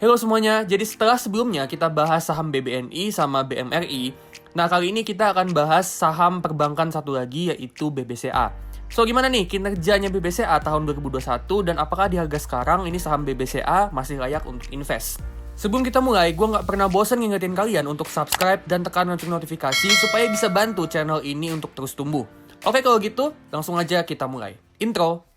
Halo semuanya, jadi setelah sebelumnya kita bahas saham BBNI sama BMRI, nah kali ini kita akan bahas saham perbankan satu lagi yaitu BBCA. So gimana nih kinerjanya BBCA tahun 2021 dan apakah di harga sekarang ini saham BBCA masih layak untuk invest? Sebelum kita mulai, gue nggak pernah bosan ngingetin kalian untuk subscribe dan tekan lonceng notifikasi supaya bisa bantu channel ini untuk terus tumbuh. Oke kalau gitu, langsung aja kita mulai. Intro.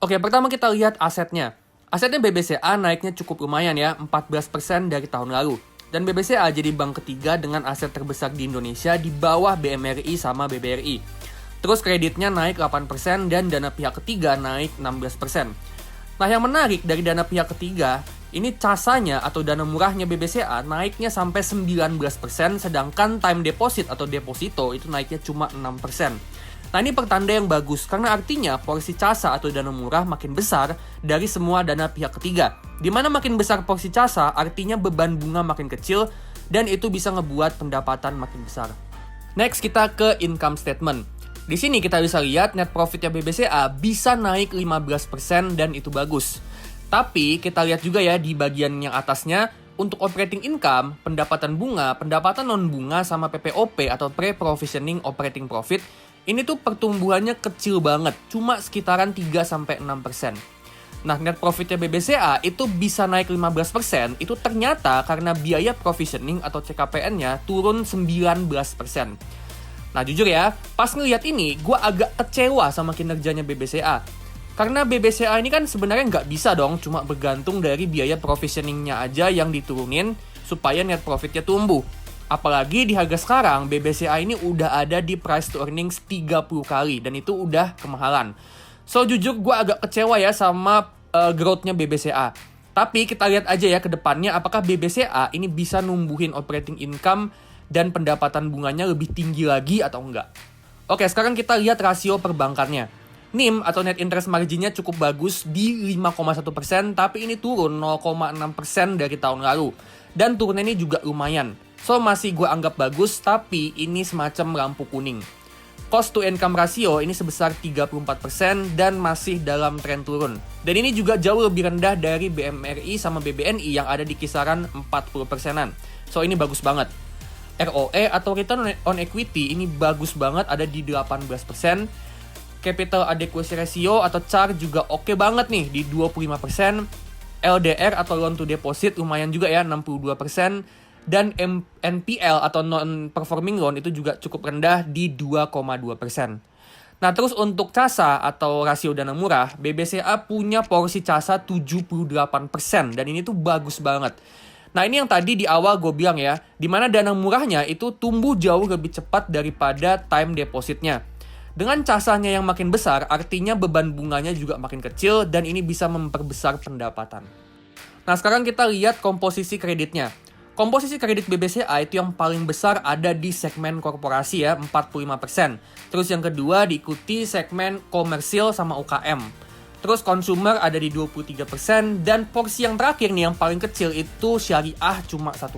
Oke, pertama kita lihat asetnya. Asetnya BBCA naiknya cukup lumayan ya, 14% dari tahun lalu. Dan BBCA jadi bank ketiga dengan aset terbesar di Indonesia di bawah BMRI sama BBRI. Terus kreditnya naik 8% dan dana pihak ketiga naik 16%. Nah yang menarik dari dana pihak ketiga, ini casanya atau dana murahnya BBCA naiknya sampai 19%, sedangkan time deposit atau deposito itu naiknya cuma 6%. Nah ini pertanda yang bagus karena artinya porsi casa atau dana murah makin besar dari semua dana pihak ketiga. Dimana makin besar porsi casa artinya beban bunga makin kecil dan itu bisa ngebuat pendapatan makin besar. Next kita ke income statement. Di sini kita bisa lihat net profitnya BBCA bisa naik 15% dan itu bagus. Tapi kita lihat juga ya di bagian yang atasnya untuk operating income, pendapatan bunga, pendapatan non bunga sama PPOP atau pre-provisioning operating profit ini tuh pertumbuhannya kecil banget, cuma sekitaran 3-6%. Nah, net profitnya BBCA itu bisa naik 15%, itu ternyata karena biaya provisioning atau CKPN-nya turun 19%. Nah, jujur ya, pas ngeliat ini, gue agak kecewa sama kinerjanya BBCA. Karena BBCA ini kan sebenarnya nggak bisa dong cuma bergantung dari biaya provisioning-nya aja yang diturunin supaya net profitnya tumbuh. Apalagi di harga sekarang, BBCA ini udah ada di price to earnings 30 kali. Dan itu udah kemahalan. So, jujur gue agak kecewa ya sama growth-nya BBCA. Tapi kita lihat aja ya ke depannya apakah BBCA ini bisa numbuhin operating income dan pendapatan bunganya lebih tinggi lagi atau enggak. Oke, sekarang kita lihat rasio perbankannya. NIM atau net interest margin-nya cukup bagus di 5,1%, tapi ini turun 0,6% dari tahun lalu. Dan turunnya ini juga lumayan. So, masih gue anggap bagus, tapi ini semacam lampu kuning. Cost to income ratio ini sebesar 34% dan masih dalam tren turun. Dan ini juga jauh lebih rendah dari BMRI sama BBNI yang ada di kisaran 40%-an. So, ini bagus banget. ROE atau return on equity ini bagus banget, ada di 18%. Capital adequacy ratio atau CAR juga oke banget nih, di 25%. LDR atau loan to deposit lumayan juga ya, 62%. Dan NPL atau non-performing loan itu juga cukup rendah di 2,2%. Nah terus untuk casa atau rasio dana murah, BBCA punya porsi casa 78% dan ini tuh bagus banget. Nah ini yang tadi di awal gue bilang ya, dimana dana murahnya itu tumbuh jauh lebih cepat daripada time depositnya. Dengan casanya yang makin besar, artinya beban bunganya juga makin kecil dan ini bisa memperbesar pendapatan. Nah sekarang kita lihat komposisi kreditnya. Komposisi kredit BBCA itu yang paling besar ada di segmen korporasi ya, 45%. Terus yang kedua diikuti segmen komersil sama UKM. Terus consumer ada di 23%. Dan porsi yang terakhir nih yang paling kecil itu syariah cuma 1%.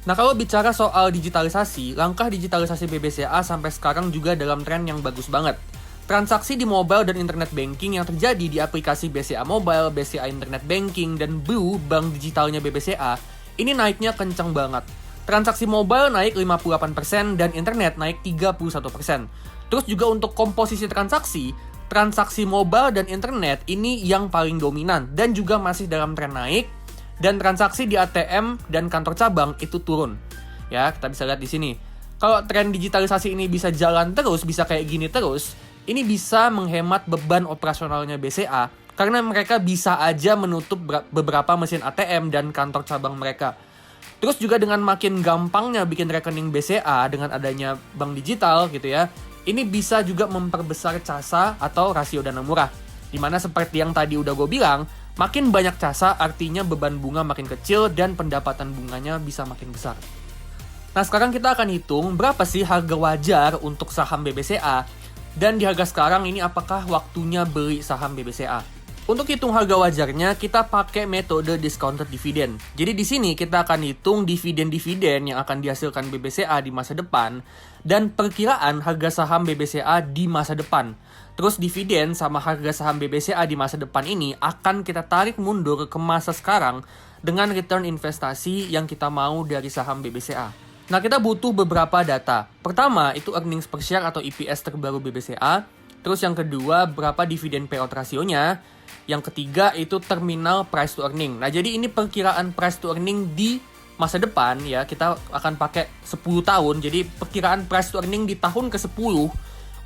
Nah kalau bicara soal digitalisasi, langkah digitalisasi BBCA sampai sekarang juga dalam tren yang bagus banget. Transaksi di mobile dan internet banking yang terjadi di aplikasi BCA Mobile, BCA Internet Banking, dan Blue, bank digitalnya BBCA, ini naiknya kencang banget. Transaksi mobile naik 58% dan internet naik 31%. Terus juga untuk komposisi transaksi mobile dan internet ini yang paling dominan dan juga masih dalam tren naik. Dan transaksi di ATM dan kantor cabang itu turun. Ya, kita bisa lihat di sini. Kalau tren digitalisasi ini bisa jalan terus, bisa kayak gini terus, ini bisa menghemat beban operasionalnya BCA. Karena mereka bisa aja menutup beberapa mesin ATM dan kantor cabang mereka. Terus juga dengan makin gampangnya bikin rekening BCA dengan adanya bank digital gitu ya. Ini bisa juga memperbesar casa atau rasio dana murah. Dimana seperti yang tadi udah gue bilang, makin banyak casa artinya beban bunga makin kecil dan pendapatan bunganya bisa makin besar. Nah sekarang kita akan hitung berapa sih harga wajar untuk saham BBCA. Dan di harga sekarang ini apakah waktunya beli saham BBCA. Untuk hitung harga wajarnya, kita pakai metode discounted dividend. Jadi di sini kita akan hitung dividen-dividen yang akan dihasilkan BBCA di masa depan dan perkiraan harga saham BBCA di masa depan. Terus dividen sama harga saham BBCA di masa depan ini akan kita tarik mundur ke masa sekarang dengan return investasi yang kita mau dari saham BBCA. Nah, kita butuh beberapa data. Pertama, itu earnings per share atau EPS terbaru BBCA. Terus yang kedua, berapa dividen payout rasionya. Yang ketiga itu terminal price to earning. Nah, jadi ini perkiraan price to earning di masa depan ya. Kita akan pakai 10 tahun. Jadi perkiraan price to earning di tahun ke-10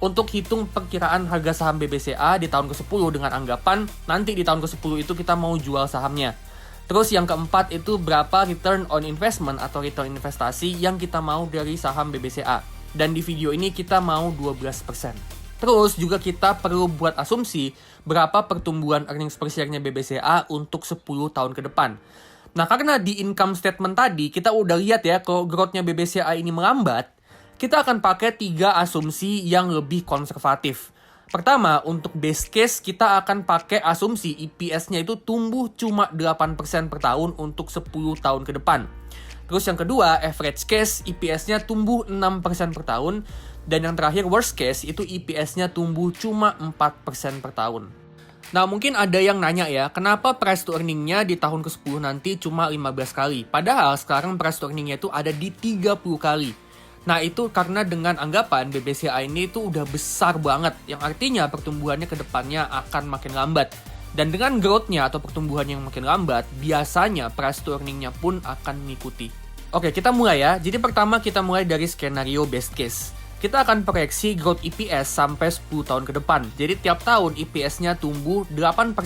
untuk hitung perkiraan harga saham BBCA di tahun ke-10 dengan anggapan nanti di tahun ke-10 itu kita mau jual sahamnya. Terus yang keempat itu berapa return on investment atau return investasi yang kita mau dari saham BBCA. Dan di video ini kita mau 12%. Terus juga kita perlu buat asumsi berapa pertumbuhan earnings per share-nya BBCA untuk 10 tahun ke depan. Nah, karena di income statement tadi kita udah lihat ya kalau growth-nya BBCA ini melambat, kita akan pakai 3 asumsi yang lebih konservatif. Pertama, untuk base case kita akan pakai asumsi EPS-nya itu tumbuh cuma 8% per tahun untuk 10 tahun ke depan. Terus yang kedua, average case EPS-nya tumbuh 6% per tahun. Dan yang terakhir, worst case, itu EPS-nya tumbuh cuma 4% per tahun. Nah, mungkin ada yang nanya ya, kenapa price to earning-nya di tahun ke-10 nanti cuma 15 kali? Padahal sekarang price to earning-nya itu ada di 30 kali. Nah, itu karena dengan anggapan BBCA ini itu udah besar banget, yang artinya pertumbuhannya ke depannya akan makin lambat. Dan dengan growth-nya atau pertumbuhan yang makin lambat, biasanya price to earning-nya pun akan mengikuti. Oke, kita mulai ya. Jadi pertama kita mulai dari skenario best case. Kita akan proyeksi growth EPS sampai 10 tahun ke depan. Jadi tiap tahun EPS-nya tumbuh 8%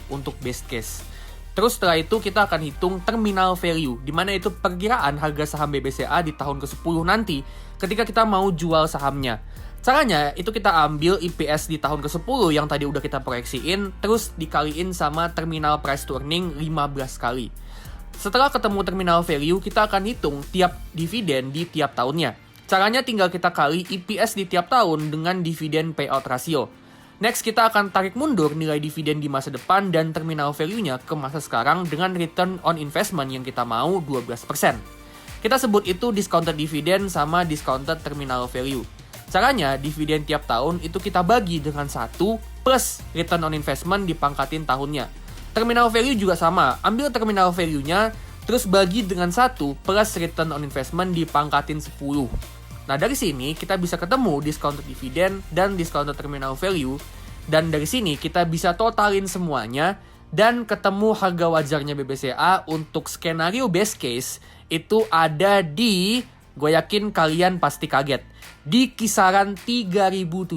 untuk best case. Terus setelah itu kita akan hitung terminal value, di mana itu perkiraan harga saham BBCA di tahun ke-10 nanti ketika kita mau jual sahamnya. Caranya itu kita ambil EPS di tahun ke-10 yang tadi udah kita proyeksiin, terus dikaliin sama terminal price to earning 15 kali. Setelah ketemu terminal value, kita akan hitung tiap dividen di tiap tahunnya. Caranya tinggal kita kali EPS di tiap tahun dengan dividen payout ratio. Next, kita akan tarik mundur nilai dividen di masa depan dan terminal value-nya ke masa sekarang dengan return on investment yang kita mau 12%. Kita sebut itu discounted dividend sama discounted terminal value. Caranya, dividen tiap tahun itu kita bagi dengan 1 plus return on investment dipangkatin tahunnya. Terminal value juga sama, ambil terminal value-nya terus bagi dengan 1 plus return on investment dipangkatin 10. Nah, dari sini kita bisa ketemu discounted dividend dan discounted terminal value. Dan dari sini kita bisa totalin semuanya dan ketemu harga wajarnya BBCA untuk skenario best case itu ada di, gue yakin kalian pasti kaget, di kisaran 3.700.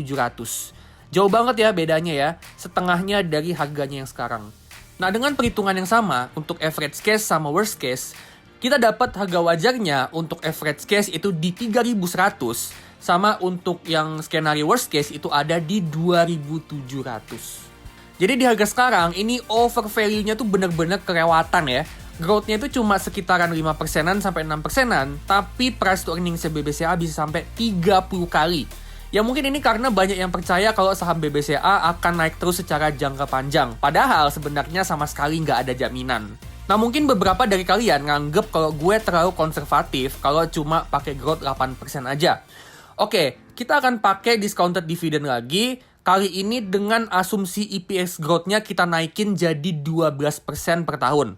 Jauh banget ya bedanya ya, setengahnya dari harganya yang sekarang. Nah, dengan perhitungan yang sama untuk average case sama worst case, kita dapat harga wajarnya untuk average case itu di 3.100, sama untuk yang skenario worst case itu ada di 2.700. Jadi di harga sekarang ini over value-nya tuh bener-bener kelewatan ya. Growth-nya itu cuma sekitaran 5%-an sampai 6%-an, tapi price to earning BBCA bisa sampai 30 kali. Ya mungkin ini karena banyak yang percaya kalau saham BBCA akan naik terus secara jangka panjang. Padahal sebenarnya sama sekali nggak ada jaminan. Nah, mungkin beberapa dari kalian nganggep kalau gue terlalu konservatif kalau cuma pakai growth 8% aja. Oke, kita akan pakai discounted dividend lagi. Kali ini dengan asumsi EPS growth-nya kita naikin jadi 12% per tahun.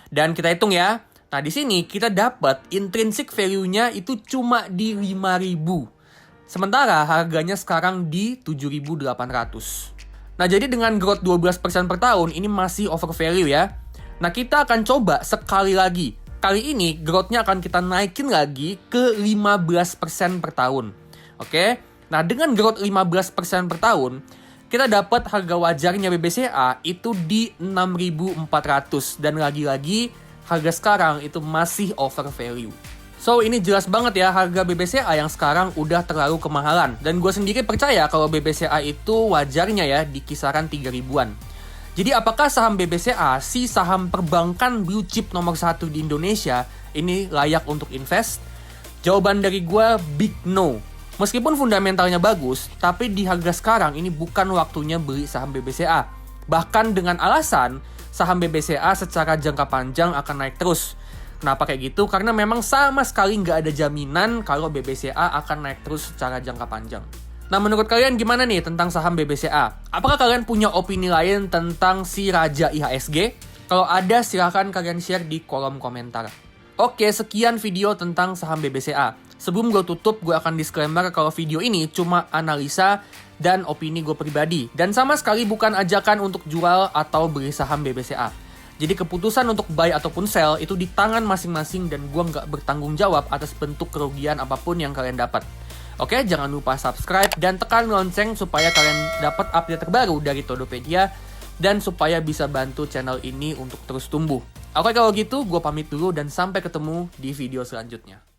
Dan kita hitung ya. Nah, di sini kita dapat intrinsic value-nya itu cuma di 5.000. Sementara harganya sekarang di 7.800. Nah, jadi dengan growth 12% per tahun ini masih over value ya. Nah, kita akan coba sekali lagi. Kali ini growth-nya akan kita naikin lagi ke 15% per tahun. Oke? Nah, dengan growth 15% per tahun, kita dapat harga wajarnya BBCA itu di 6.400. Dan lagi-lagi, harga sekarang itu masih over value. So, ini jelas banget ya, harga BBCA yang sekarang udah terlalu kemahalan. Dan gue sendiri percaya kalau BBCA itu wajarnya ya di kisaran 3.000-an. Jadi apakah saham BBCA, si saham perbankan blue chip nomor 1 di Indonesia, ini layak untuk invest? Jawaban dari gue, big no. Meskipun fundamentalnya bagus, tapi di harga sekarang ini bukan waktunya beli saham BBCA. Bahkan dengan alasan saham BBCA secara jangka panjang akan naik terus. Kenapa kayak gitu? Karena memang sama sekali nggak ada jaminan kalau BBCA akan naik terus secara jangka panjang. Nah, menurut kalian gimana nih tentang saham BBCA? Apakah kalian punya opini lain tentang si Raja IHSG? Kalau ada, silahkan kalian share di kolom komentar. Oke, sekian video tentang saham BBCA. Sebelum gue tutup, gue akan disclaimer kalau video ini cuma analisa dan opini gue pribadi. Dan sama sekali bukan ajakan untuk jual atau beli saham BBCA. Jadi keputusan untuk buy ataupun sell itu di tangan masing-masing dan gue nggak bertanggung jawab atas bentuk kerugian apapun yang kalian dapat. Oke, jangan lupa subscribe dan tekan lonceng supaya kalian dapat update terbaru dari Todopedia dan supaya bisa bantu channel ini untuk terus tumbuh. Oke, kalau gitu gue pamit dulu dan sampai ketemu di video selanjutnya.